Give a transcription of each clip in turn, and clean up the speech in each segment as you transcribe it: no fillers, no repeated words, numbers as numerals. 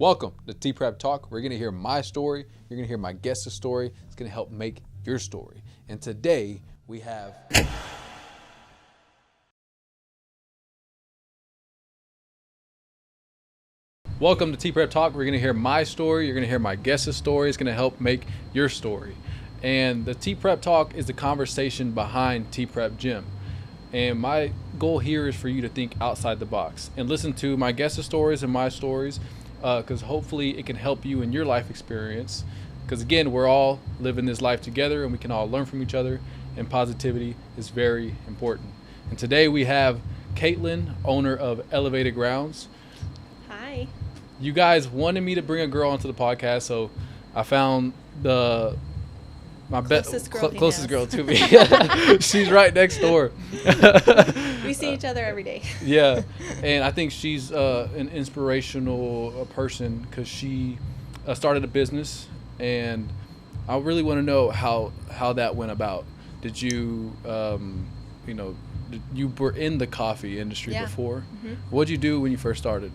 Welcome to Tea Prep Talk. We're going to hear my story. You're going to hear my guest's story. It's going to help make your story. And today we have... Welcome to Tea Prep Talk. We're going to hear my story. You're going to hear my guest's story. It's going to help make your story. And the Tea Prep Talk is the conversation behind Tea Prep Gym. And my goal here is for you to think outside the box and listen to my guest's stories and my stories, because hopefully it can help you in your life experience. Because again, we're all living this life together and we can all learn from each other, and positivity is very important. And today we have Katelyn, owner of Elevated Grounds. Hi. You guys wanted me to bring a girl onto the podcast, so I found my closest girl to me. She's right next door. We see each other every day. Yeah, and I think she's an inspirational person because she started a business, and I really want to know how that went about. Did you, you were in the coffee industry before? Mm-hmm. What did you do when you first started?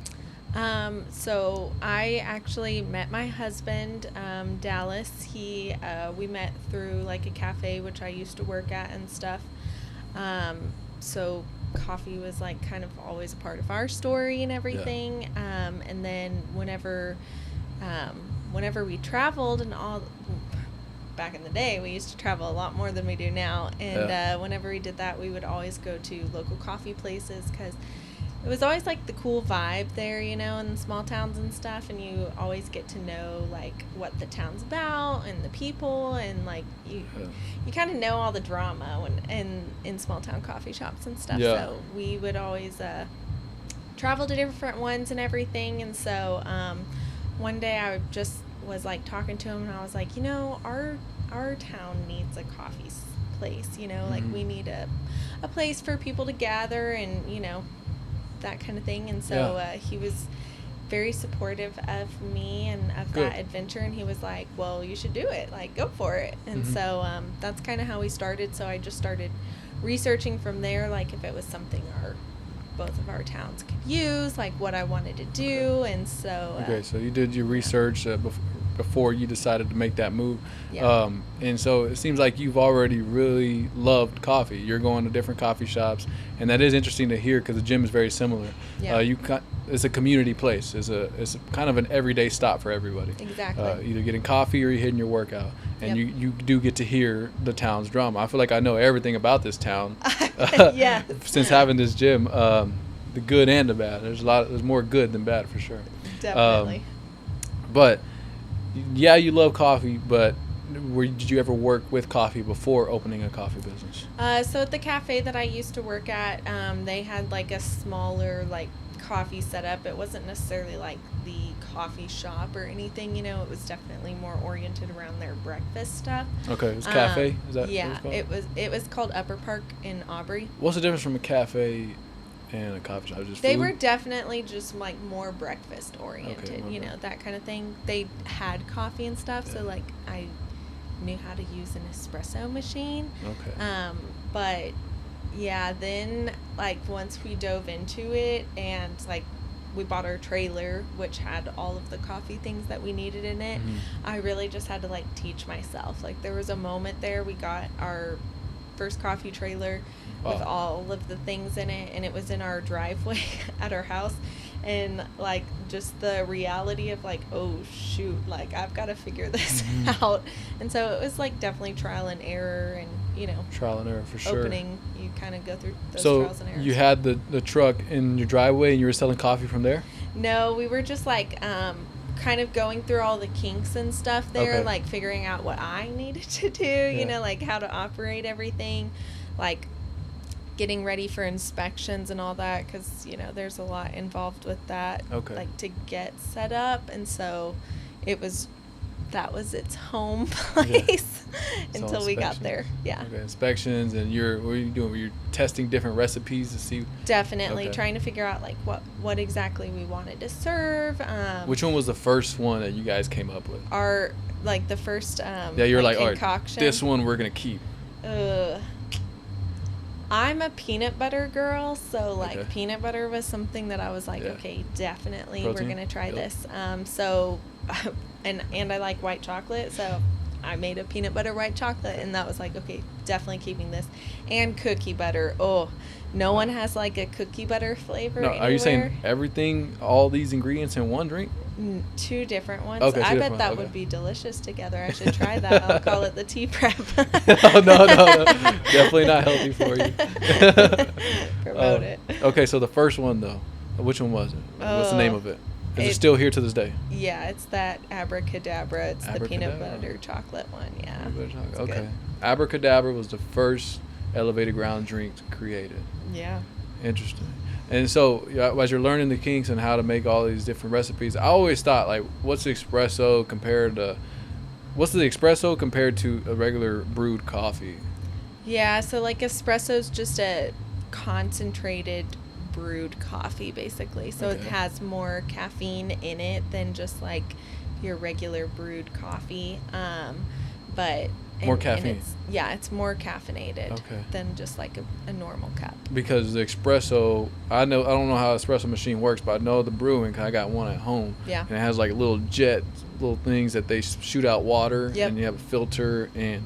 So I actually met my husband, Dallas. We met through like a cafe, which I used to work at and stuff. So coffee was like kind of always a part of our story and everything. Yeah. And then whenever we traveled and all, back in the day, we used to travel a lot more than we do now. And whenever we did that, we would always go to local coffee places because it was always like the cool vibe there, in the small towns and stuff, and you always get to know like what the town's about and the people, and like you kind of know all the drama in small town coffee shops and stuff. Yeah. So we would always travel to different ones and everything. And so one day I just was like talking to him, and I was like, our town needs a coffee place, mm-hmm. like we need a place for people to gather and that kind of thing. And so he was very supportive of me and of that adventure, and he was like, well, you should do it, like go for it. And mm-hmm. so that's kind of how we started. So I just started researching from there, like if it was something both of our towns could use, like what I wanted to do. And so so you did your research before you decided to make that move. Yeah. And so it seems like you've already really loved coffee. You're going to different coffee shops, and that is interesting to hear because the gym is very similar. Yeah. It's a community place. It's kind of an everyday stop for everybody. Exactly. Either getting coffee or you're hitting your workout, and you do get to hear the town's drama. I feel like I know everything about this town. Yeah. Since having this gym, the good and the bad. There's more good than bad for sure. Definitely. But yeah, you love coffee, but did you ever work with coffee before opening a coffee business? So at the cafe that I used to work at, they had like a smaller like coffee setup. It wasn't necessarily like the coffee shop or anything, it was definitely more oriented around their breakfast stuff. Okay, it was cafe? Is that yeah, what it was called? It was called Upper Park in Aubrey. What's the difference from a cafe and a coffee shop? Just they food? were definitely just like more breakfast oriented, okay. That kind of thing. They had coffee and stuff, so like I knew how to use an espresso machine. Okay. But yeah, then like once we dove into it and like we bought our trailer, which had all of the coffee things that we needed in it, mm-hmm. I really just had to like teach myself. Like there was a moment there, we got our first coffee trailer with all of the things in it, and it was in our driveway at our house, and like just the reality of like, oh shoot, like I've got to figure this mm-hmm. out. And so it was like definitely trial and error, and trial and error for sure. Opening, you kind of go through those trials and errors. So you had the truck in your driveway and you were selling coffee from there? No, we were just like kind of going through all the kinks and stuff there, like figuring out what I needed to do, like how to operate everything, like getting ready for inspections and all that, because there's a lot involved with that, like to get set up. And so that was its home place until we got there. Yeah. Okay, inspections. And what are you doing? Were you testing different recipes to see? Definitely trying to figure out like what exactly we wanted to serve. Which one was the first one that you guys came up with? The first you're like, concoction. all right, this one we're gonna keep. I'm a peanut butter girl, so like Okay. peanut butter was something that I was like, Yeah. okay, definitely Protein? we're gonna try Yep. this. So, and I like white chocolate, so I made a peanut butter white chocolate, and that was like, okay, definitely keeping this. And cookie butter. Oh, no one has like a cookie butter flavor No, are you saying anywhere. everything, all these ingredients in one drink? Two different ones. Okay, two I bet different that ones, would okay. be delicious together. I should try that. I'll call it the tea prep. Oh, no. Definitely not healthy for you. Promote it. Okay, so the first one, though, which one was it? What's the name of it? Is it still here to this day? Yeah, it's that abracadabra. It's the peanut Abracadabra. butter chocolate one. Yeah. Peanut butter chocolate. It's Okay. good. Abracadabra was the first elevated ground drink created. Yeah. Interesting. And so, as you're learning the kinks and how to make all these different recipes, I always thought, like, what's the espresso compared to a regular brewed coffee? Yeah, so like espresso's just a concentrated brewed coffee basically. So it Okay. has more caffeine in it than just like your regular brewed coffee. But More caffeine. It's more caffeinated Okay. than just like a normal cup. Because the espresso, I don't know how an espresso machine works, but I know the brewing, 'cause I got one at home. Yeah. And it has like little things that they shoot out water, Yep. and you have a filter. And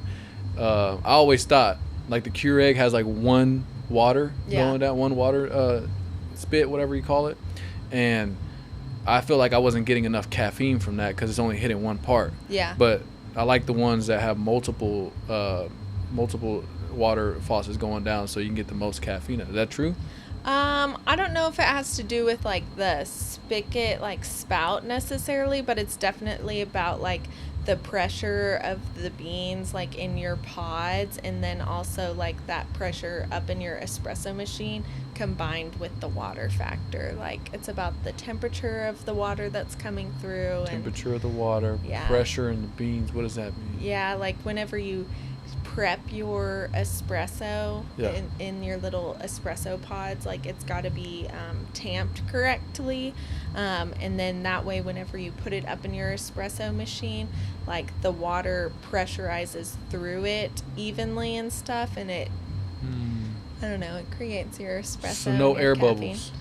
I always thought like the Keurig has like one water Yeah. going down, one water spit, whatever you call it, and I feel like I wasn't getting enough caffeine from that because it's only hitting one part. Yeah. But I like the ones that have multiple water faucets going down, so you can get the most caffeine. Is that true? I don't know if it has to do with like the spigot like spout necessarily, but it's definitely about like the pressure of the beans like in your pods, and then also like that pressure up in your espresso machine combined with the water factor. Like it's about the temperature of the water that's coming through. Temperature of the water, Yeah. pressure in the beans. What does that mean? Yeah, like whenever you prep your espresso Yeah. in your little espresso pods, like it's got to be tamped correctly, and then that way whenever you put it up in your espresso machine, like the water pressurizes through it evenly and stuff, and it I don't know, it creates your espresso. So no and your air caffeine. bubbles.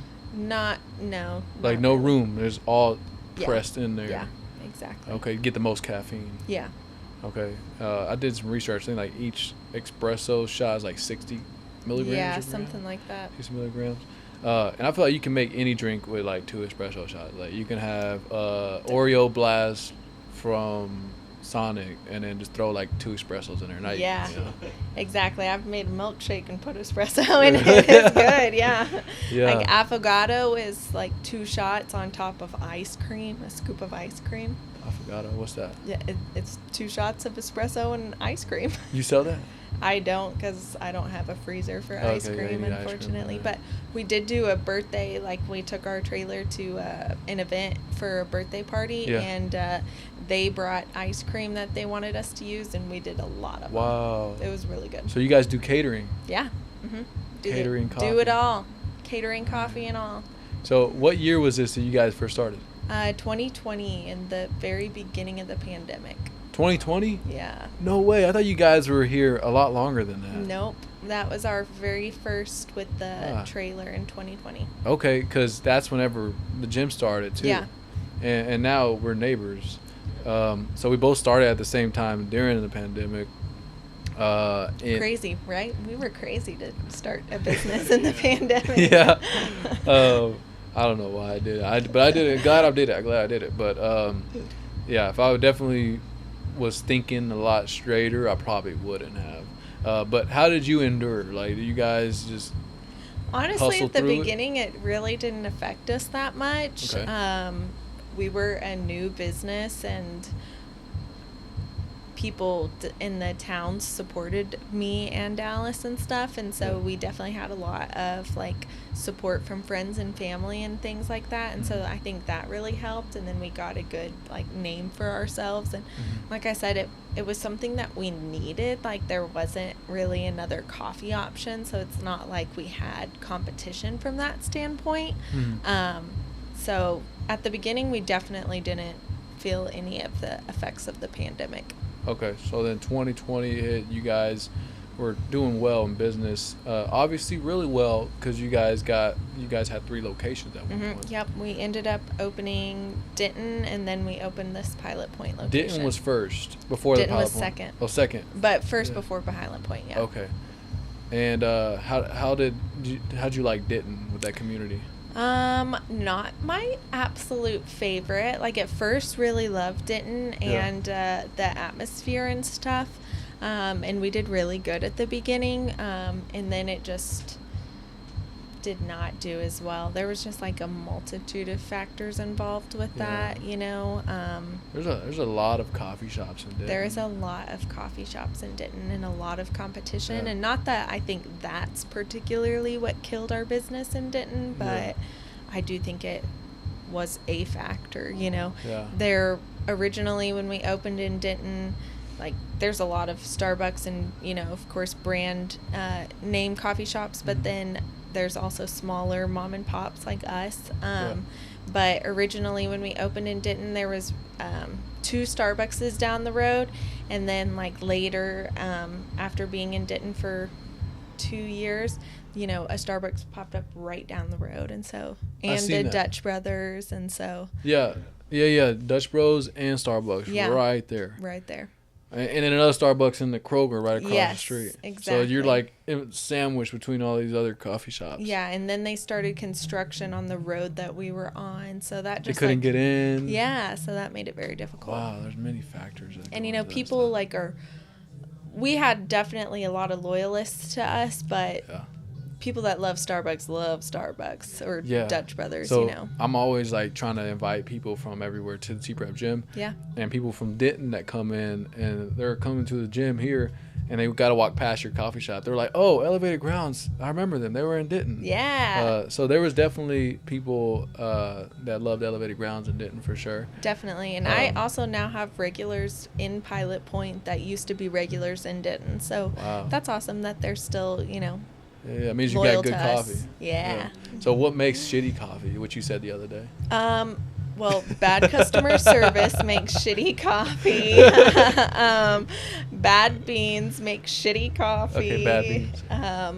No. Like not no really. room. There's all Yeah. pressed in there. Yeah, exactly. Okay, get the most caffeine. Yeah. Okay. I did some research. I think like each espresso shot is like 60 milligrams. Yeah, or gram? something like that. 60 milligrams. And I feel like you can make any drink with like 2 espresso shots. Like you can have Oreo Blast from Sonic and then just throw like 2 espressos in there. Not Yeah. You know. Exactly. I've made a milkshake and put espresso in it. It's good, yeah. Yeah. Like affogato is like 2 shots on top of ice cream, a scoop of ice cream. I forgot. What's that? Yeah, it's 2 shots of espresso and ice cream. You sell that? I don't, because I don't have a freezer for ice Okay, yeah, you cream, need ice cream, unfortunately. yeah. But we did do a birthday, like we took our trailer to an event for a birthday party, Yeah. and they brought ice cream that they wanted us to use, and we did a lot of Wow. them. It was really good. So you guys do catering. Yeah. Mm-hmm. Catering, Do coffee. it all. Catering, coffee, and all. So what year was this that you guys first started? 2020, in the very beginning of the pandemic. 2020? Yeah. No way. I thought you guys were here a lot longer than that. Nope. That was our very first with the Ah. trailer in 2020. Okay, because that's whenever the gym started too. Yeah. And now we're neighbors. So we both started at the same time during the pandemic. Crazy, right? We were crazy to start a business in the pandemic. Yeah. I don't know why I did it. But I did it. Glad I did it. I'm glad I did it. But yeah, if I would definitely was thinking a lot straighter, I probably wouldn't have. But how did you endure? Like, do you guys just Honestly, hustle at the through it? beginning, it really didn't affect us that much. Okay. We were a new business, and people in the towns supported me and Dallas and stuff, and so Yeah. we definitely had a lot of like support from friends and family and things like that, and so I think that really helped. And then we got a good like name for ourselves, and like I said, it was something that we needed. Like there wasn't really another coffee option, so it's not like we had competition from that standpoint. So at the beginning, we definitely didn't feel any of the effects of the pandemic. Okay, so then 2020 hit. You guys were doing well in business. Obviously, really well because you guys had 3 locations at one point. Yep, we ended up opening Denton, and then we opened this Pilot Point location. Denton was first before Denton the Pilot was Point. second. Oh, second. But first before Pilot Point, yeah. Okay. And how'd you like Denton with that community? Not my absolute favorite. Like, at first, really loved Denton and the atmosphere and stuff. And we did really good at the beginning. And then it just did not do as well. There was just like a multitude of factors involved with that, you know. There's a lot of coffee shops in Denton. There is a lot of coffee shops in Denton and a lot of competition. And not that I think that's particularly what killed our business in Denton, but I do think it was a factor, you know. There originally, when we opened in Denton, like, there's a lot of Starbucks and, you know, of course, brand name coffee shops, but then there's also smaller mom and pops like us. But originally, when we opened in Denton, there was 2 Starbuckses down the road, and then like later, after being in Denton for 2 years, you know, a Starbucks popped up right down the road, and a Dutch Brothers, and so Dutch Bros and Starbucks right there. And then another Starbucks in the Kroger right across the street. Exactly. So you're like sandwiched between all these other coffee shops. Yeah, and then they started construction on the road that we were on, so that just they couldn't get in. Yeah, so that made it very difficult. Wow, there's many factors. And you know, people like we had definitely a lot of loyalists to us, but people that love Starbucks or Dutch Brothers, so you know. I'm always like trying to invite people from everywhere to the T-Prep gym. Yeah. And people from Denton that come in and they're coming to the gym here and they got to walk past your coffee shop. They're like, oh, Elevated Grounds. I remember them. They were in Denton. Yeah. So there was definitely people that loved Elevated Grounds in Denton for sure. Definitely. And I also now have regulars in Pilot Point that used to be regulars in Denton. So that's awesome that they're still, you know, yeah, it means you got good coffee. Yeah. So what makes shitty coffee, what you said the other day? Well, bad customer service makes shitty coffee. Bad beans make shitty coffee. Okay, bad beans.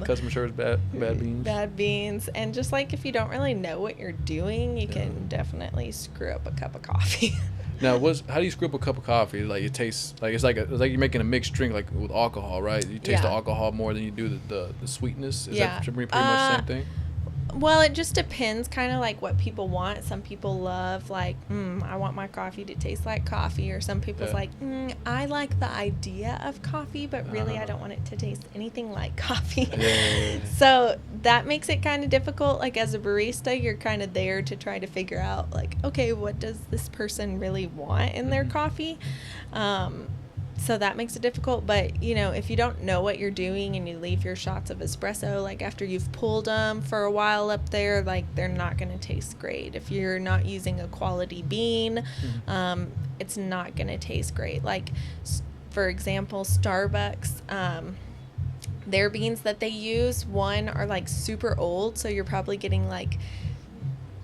Customer service, bad beans. Bad beans. And just like if you don't really know what you're doing, you can definitely screw up a cup of coffee. Now, how do you screw up a cup of coffee? Like, it tastes like it's like you're making a mixed drink, like with alcohol, right? You taste the alcohol more than you do the sweetness. Is that pretty much the same thing? Well, it just depends, kind of like what people want. Some people love like, I want my coffee to taste like coffee, or some people's like, I like the idea of coffee, but really I don't want it to taste anything like coffee. So that makes it kind of difficult. Like, as a barista, you're kind of there to try to figure out like, okay, what does this person really want in their coffee? So that makes it difficult. But, you know, if you don't know what you're doing and you leave your shots of espresso, like after you've pulled them for a while up there, like they're not going to taste great. If you're not using a quality bean, it's not going to taste great. Like, for example, Starbucks, their beans that they use, one, are like super old. So you're probably getting like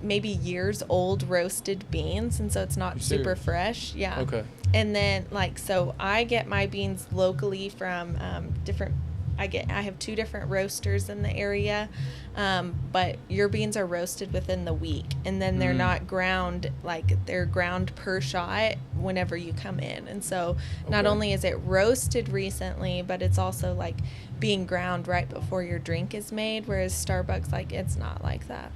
maybe years old roasted beans, and so it's not super fresh. Yeah. Okay. And then like, so I get my beans locally from I have 2 different roasters in the area, but your beans are roasted within the week, and then they're not ground, like they're ground per shot whenever you come in. And so not only is it roasted recently, but it's also like being ground right before your drink is made, whereas Starbucks, like, it's not like that.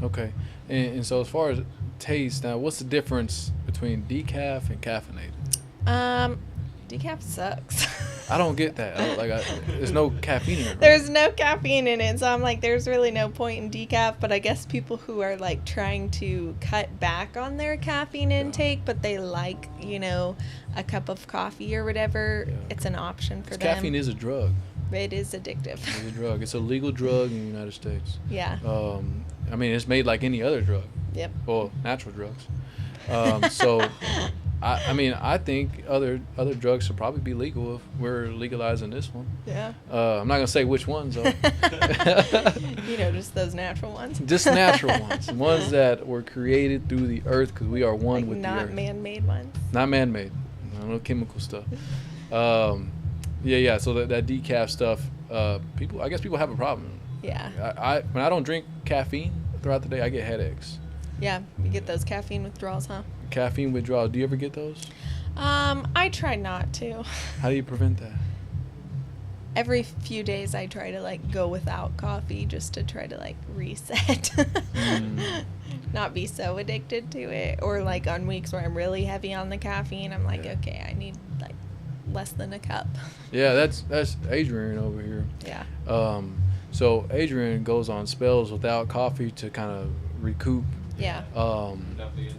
Okay. And so as far as taste, now what's the difference between decaf and caffeinated? Decaf sucks. I don't get that. There's no caffeine in it. Right? There's no caffeine in it, so I'm like, there's really no point in decaf. But I guess people who are like trying to cut back on their caffeine intake, but they like, you know, a cup of coffee or whatever, it's an option for them. Caffeine is a drug. It is addictive. It's a drug. It's a legal drug in the United States. Yeah. I mean, it's made like any other drug. Yep. Well, natural drugs. So, I think other drugs should probably be legal if we're legalizing this one. Yeah. I'm not gonna say which ones though. You know, just those natural ones. Just natural ones, ones that were created through the earth, because we are one with the earth. Not man-made ones. Not man-made. No chemical stuff. Yeah. So that decaf stuff, I guess people have a problem. Yeah. I when I don't drink caffeine throughout the day, I get headaches. Yeah, you get those caffeine withdrawals, huh? Caffeine withdrawal. Do you ever get those? I try not to. How do you prevent that? Every few days I try to like go without coffee just to try to like reset. Not be so addicted to it. Or like on weeks where I'm really heavy on the caffeine, I'm like, okay, I need like less than a cup. Yeah, that's Adrian over here. Yeah. So Adrian goes on spells without coffee to kind of recoup. Yeah. Definitely in it.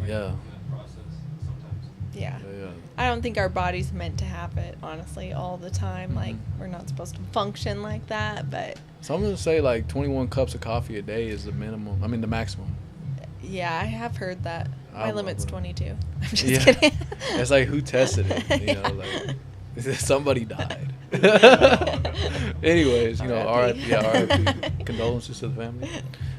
Yeah. In that process sometimes. Yeah. Yeah. I don't think our body's meant to have it, honestly, all the time. Mm-hmm. Like, we're not supposed to function like that, but Some of them say like 21 cups of coffee a day is the minimum. I mean, the maximum. yeah, I have heard that. I My love limit's it. 22. I'm just Yeah. kidding. It's like, who tested it? You know, Yeah. like somebody died. Anyways, you know, R.I.P. RIP. Condolences to the family.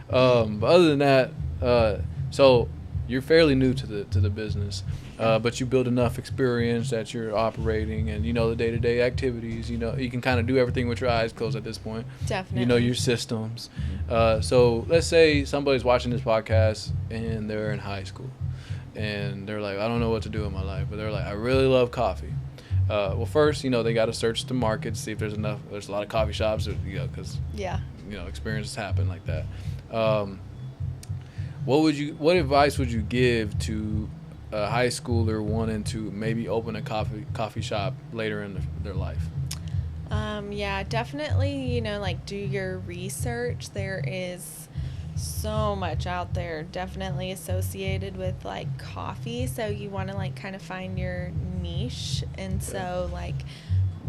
But other than that, so you're fairly new to the business, but you build enough experience that you're operating, and you know the day-to-day activities. You know, you can kind of do everything with your eyes closed at this point. Definitely. You know your systems. So let's say somebody's watching this podcast and they're in high school, and they're like, I don't know what to do in my life, but they're like, I really love coffee. Well, first, you know, they got to search the market, see if there's enough. There's a lot of coffee shops, you know, because Yeah. you know experiences happen like that. What advice would you give to a high schooler wanting to maybe open a coffee shop later in their life? Yeah, definitely, you know, like do your research. There is so much out there definitely associated with like coffee. So you want to like kind of find your niche. And so like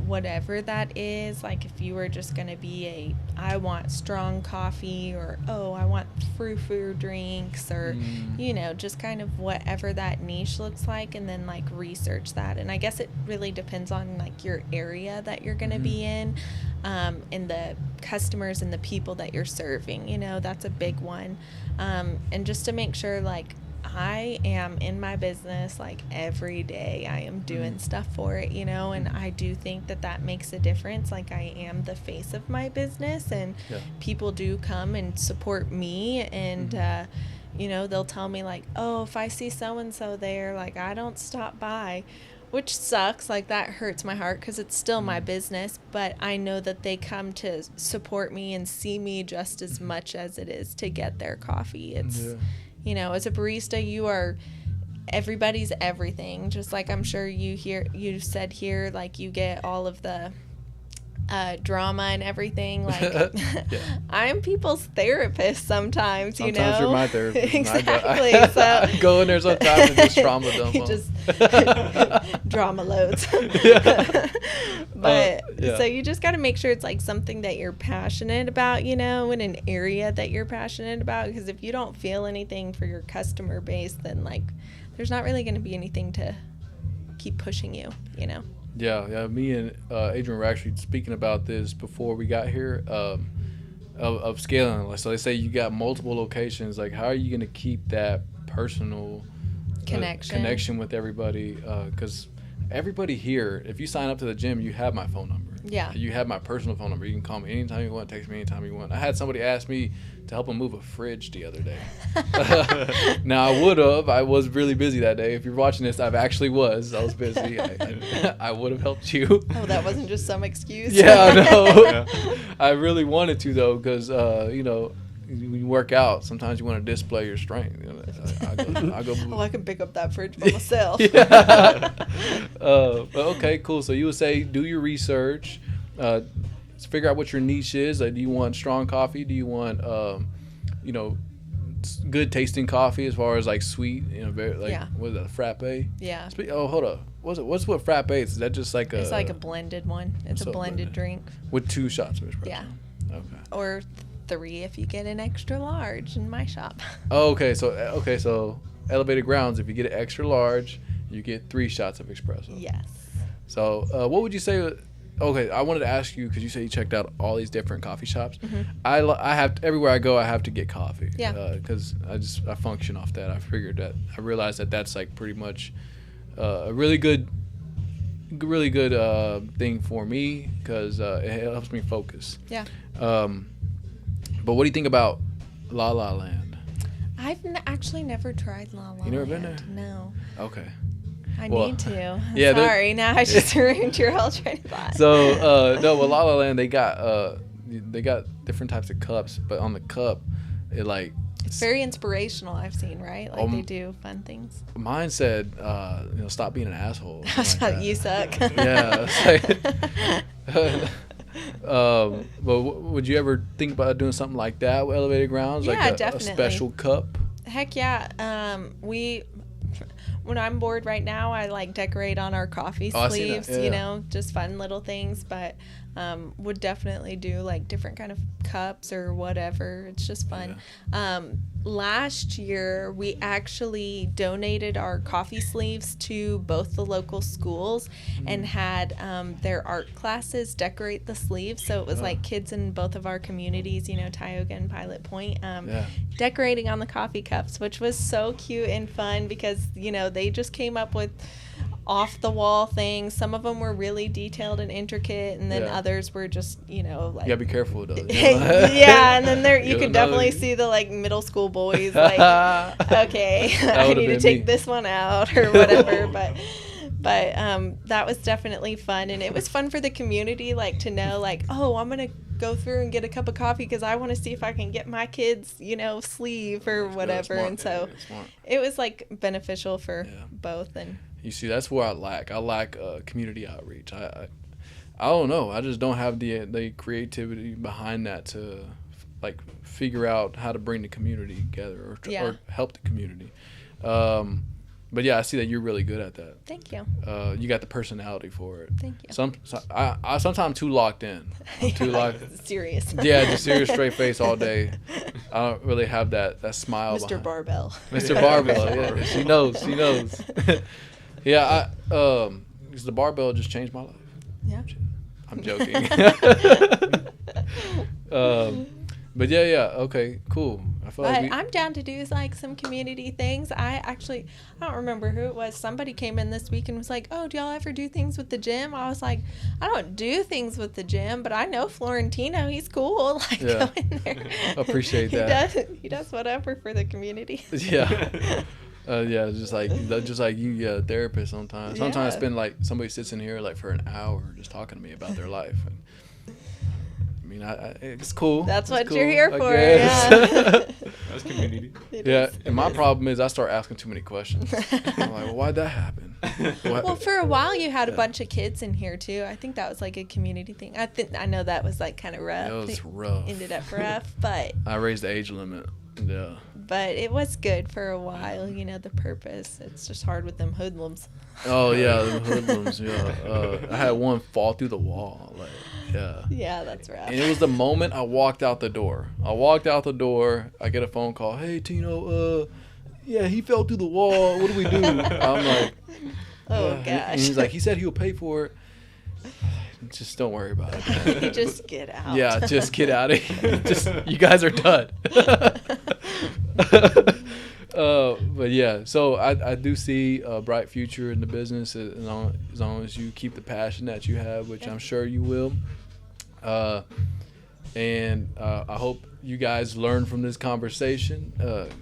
whatever that is, like if you were just going to be I want strong coffee, or I want frou-frou drinks, or you know, just kind of whatever that niche looks like, and then like research that. And I guess it really depends on like your area that you're going to be in, and the customers and the people that you're serving, you know, that's a big one. And just to make sure like I am in my business like every day. I am doing stuff for it, you know, and I do think that makes a difference. Like I am the face of my business, and people do come and support me, and you know, they'll tell me like, oh, if I see so and so there, like I don't stop by, which sucks. Like that hurts my heart because it's still my business, but I know that they come to support me and see me just as much as it is to get their coffee. It's you know, as a barista, you are everybody's everything. Just like I'm sure you said here, like you get all of the drama and everything. Like I'm people's therapist sometimes, you know. Sometimes you're my therapist. Exactly. So I go in there sometimes and just trauma dump on. Just drama loads. But so you just got to make sure it's like something that you're passionate about, you know, in an area that you're passionate about. Because if you don't feel anything for your customer base, then like there's not really going to be anything to keep pushing you, you know. Yeah. Me and Adrian were actually speaking about this before we got here, of scaling. So they say you got multiple locations. Like, how are you going to keep that personal connection with everybody? Because everybody here, if you sign up to the gym, you have my phone number. Yeah. You have my personal phone number. You can call me anytime you want, text me anytime you want. I had somebody ask me to help them move a fridge the other day. Now, I was really busy that day. If you're watching this, I was busy. I would have helped you. Oh, that wasn't just some excuse. Yeah, I know. I really wanted to, though, because, you know, when you work out, sometimes you want to display your strength. You know, I go. Oh, I can pick up that fridge for myself. But okay, cool. So you would say do your research, figure out what your niche is. Like, do you want strong coffee? Do you want, you know, good tasting coffee as far as like sweet? You know, very like what is that, a frappe? Yeah. Hold up. What's what frappe is? Is that just like It's like a blended one. It's a blended drink with 2 shots of espresso. Yeah. Okay. Or 3 if you get an extra large in my shop. Oh, okay. So elevated grounds. If you get an extra large, you get 3 shots of espresso. Yes. So what would you say? Okay, I wanted to ask you because you said you checked out all these different coffee shops. I have everywhere I go, I have to get coffee. Yeah. Because I function off that. I realized that that's like pretty much a really good really good thing for me because it helps me focus. Yeah. But what do you think about La La Land? I've actually never tried La La You never been Land. there? No. Okay. I Well, need to. yeah, they're- Sorry, now I just ruined your whole train of thought. So no, with La La Land they got different types of cups, but on the cup, it like It's very inspirational, I've seen, right? Like they do fun things. mine said, stop being an asshole. or That's something how like you that. suck. Yeah. It's like, but would you ever think about doing something like that with Elevated Grounds? Yeah, like a definitely. special cup? Heck yeah. When I'm bored right now, I like decorate on our coffee Oh, I see that. sleeves, Yeah, you yeah. know, just fun little things. But would definitely do like different kind of cups or whatever. It's just fun. Last year, we actually donated our coffee sleeves to both the local schools and had their art classes decorate the sleeves. So it was like kids in both of our communities, you know, Tioga and Pilot Point, decorating on the coffee cups, which was so cute and fun because, you know, they just came up with off the wall things. Some of them were really detailed and intricate, and then Yeah. others were just, you know, like You gotta be careful though. yeah, and then there you You'll could know definitely you- see the like middle school boys like okay, That I would've need to been take me. this one out or whatever. but that was definitely fun, and it was fun for the community, like to know like, oh, I'm gonna go through and get a cup of coffee because I want to see if I can get my kids, you know, sleeve or whatever. Smart. And so Yeah, smart. it was like beneficial for Yeah. both. And You see, that's where I lack. I lack community outreach. I don't know. I just don't have the creativity behind that to like figure out how to bring the community together or help the community. But yeah, I see that you're really good at that. thank you. You got the personality for it. Thank you. I sometimes too locked in. I'm too locked. Serious. Yeah, just serious, straight face all day. I don't really have that smile. Mr. behind- Barbell. Mr. Barbell. Yeah, she knows. She knows. Yeah, because the barbell just changed my life. Yeah. I'm joking. But yeah. Okay, cool. I feel But like I'm down to do like some community things. I don't remember who it was. Somebody came in this week and was like, "Oh, do y'all ever do things with the gym?" I was like, "I don't do things with the gym, but I know Florentino. He's cool. Like Yeah. go in there. Appreciate that. He does whatever for the community." yeah. Yeah, just like you, yeah, therapist sometimes. Sometimes Yeah. I spend like somebody sits in here like for an hour just talking to me about their life. And, I mean, it's cool. That's It's what cool, you're here I for. guess. Yeah. That's community. It Yeah, is. and my problem is I start asking too many questions. I'm like, well, why'd that happen? Well, for a while you had a Yeah. bunch of kids in here too. I think that was like a community thing. I know that was like kind of rough. It was It rough. ended up rough, but I raised the age limit. Yeah. it was good for a while. You know the purpose. It's just hard with them hoodlums. Oh yeah, the hoodlums. Yeah. I had one fall through the wall. Like, yeah. Yeah, that's rough. And it was the moment I walked out the door. I get a phone call. Hey, Tino. Yeah, he fell through the wall. What do we do? I'm like, Oh and gosh. he's like, he said he'll pay for it. Just don't worry about it. You just get out. Yeah, just get out of here. Just you guys are done. But yeah, so I do see a bright future in the business as long as you keep the passion that you have, which I'm sure you will. And I hope you guys learn from this conversation.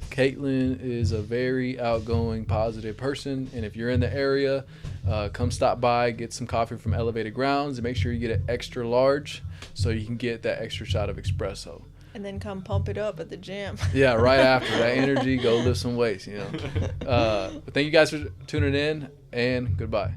Katelyn is a very outgoing, positive person, and if you're in the area, come stop by, get some coffee from Elevated Grounds, and make sure you get an extra large so you can get that extra shot of espresso. And then come pump it up at the gym. Yeah, right after that energy, go lift some weights, you know. But thank you guys for tuning in, and goodbye.